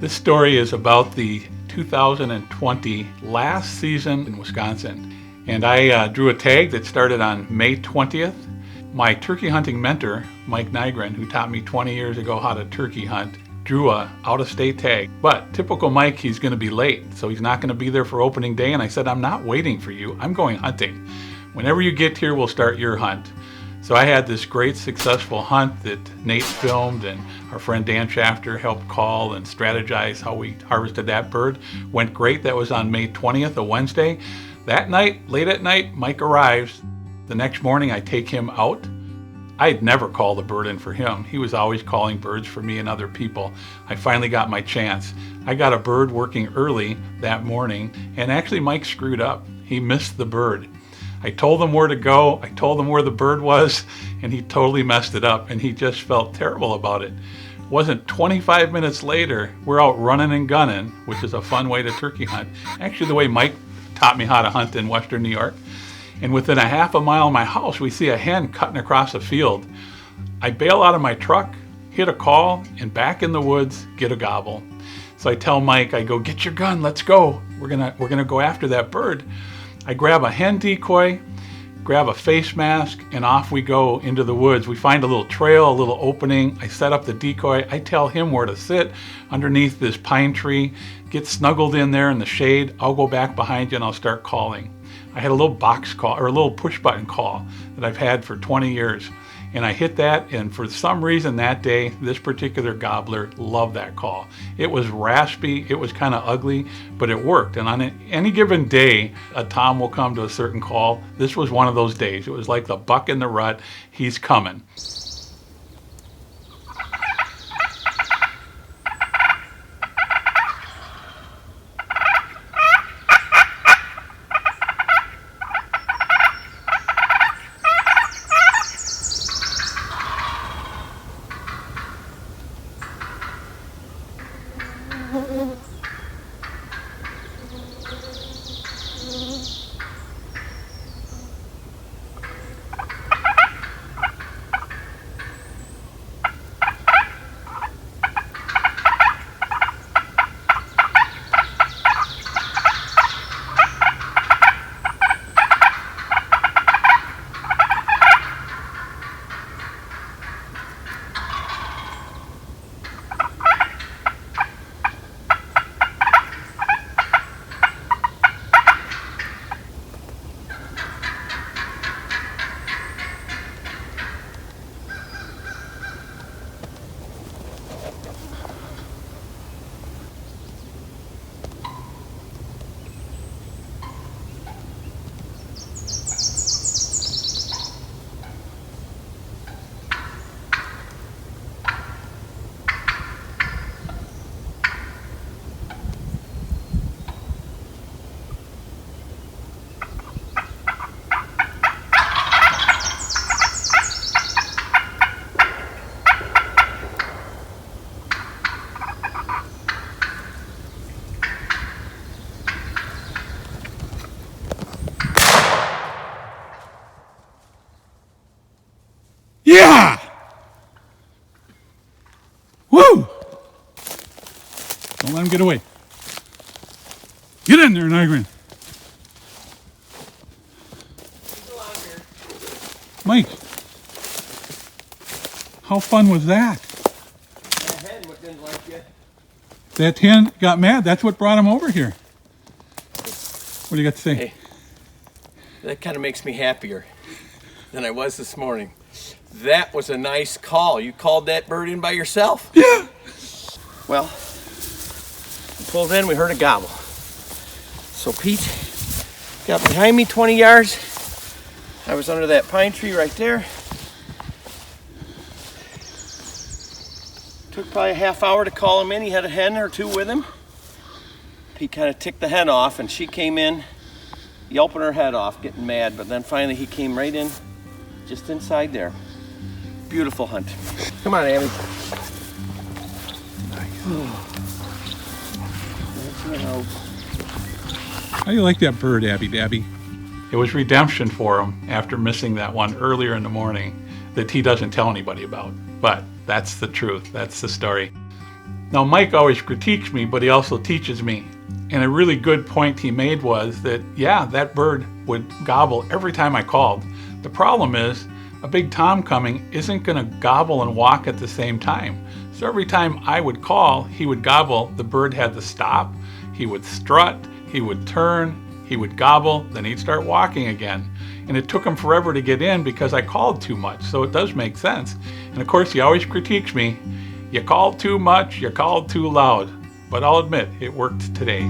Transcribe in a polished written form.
This story is about the 2020 last season in Wisconsin. And I drew a tag that started on May 20th. My turkey hunting mentor, Mike Nygren, who taught me 20 years ago how to turkey hunt, drew a out-of-state tag. But typical Mike, he's going to be late, so he's not going to be there for opening day. And I said, I'm not waiting for you. I'm going hunting. Whenever you get here, we'll start your hunt. So I had this great successful hunt that Nate filmed, and our friend Dan Shafter helped call and strategize how we harvested that bird. Went great. That was on May 20th, a Wednesday. That night, late at night, Mike arrives. The next morning I take him out. I'd never call the bird in for him. He was always calling birds for me and other people. I finally got my chance. I got a bird working early that morning, and actually Mike screwed up. He missed the bird. I told him where to go, I told him where the bird was, and he totally messed it up, and he just felt terrible about it. It wasn't 25 minutes later, we're out running and gunning, which is a fun way to turkey hunt. Actually, the way Mike taught me how to hunt in Western New York. And within a half a mile of my house, we see a hen cutting across a field. I bail out of my truck, hit a call, and back in the woods, get a gobble. So I tell Mike, I go, get your gun, let's go. We're gonna go after that bird. I grab a hen decoy, grab a face mask, and off we go into the woods. We find a little trail, a little opening. I set up the decoy. I tell him where to sit underneath this pine tree, get snuggled in there in the shade. I'll go back behind you and I'll start calling. I had a little box call, or a little push button call that I've had for 20 years. And I hit that, and for some reason that day, this particular gobbler loved that call. It was raspy, it was kind of ugly, but it worked. And on any given day, a tom will come to a certain call. This was one of those days. It was like the buck in the rut, he's coming. Yeah! Woo! Don't let him get away. Get in there, Nygren. Mike, how fun was that? That hen didn't like you. That hen got mad. That's what brought him over here. What do you got to say? Hey, that kind of makes me happier than I was this morning. That was a nice call. You called that bird in by yourself? Yeah. Well, we pulled in, we heard a gobble. So Pete got behind me 20 yards. I was under that pine tree right there. Took probably a half hour to call him in. He had a hen or two with him. Pete kind of ticked the hen off, and she came in, yelping her head off, getting mad. But then finally he came right in, just inside there. Beautiful hunt. Come on, Abby. How do you like that bird, Abby Dabby? It was redemption for him after missing that one earlier in the morning that he doesn't tell anybody about. But that's the truth. That's the story. Now, Mike always critiques me, but he also teaches me. And a really good point he made was that, yeah, that bird would gobble every time I called. The problem is, a big tom coming isn't going to gobble and walk at the same time. So every time I would call, he would gobble. The bird had to stop. He would strut. He would turn. He would gobble. Then he'd start walking again. And it took him forever to get in because I called too much. So it does make sense. And of course, he always critiques me. You called too much. You called too loud. But I'll admit, it worked today.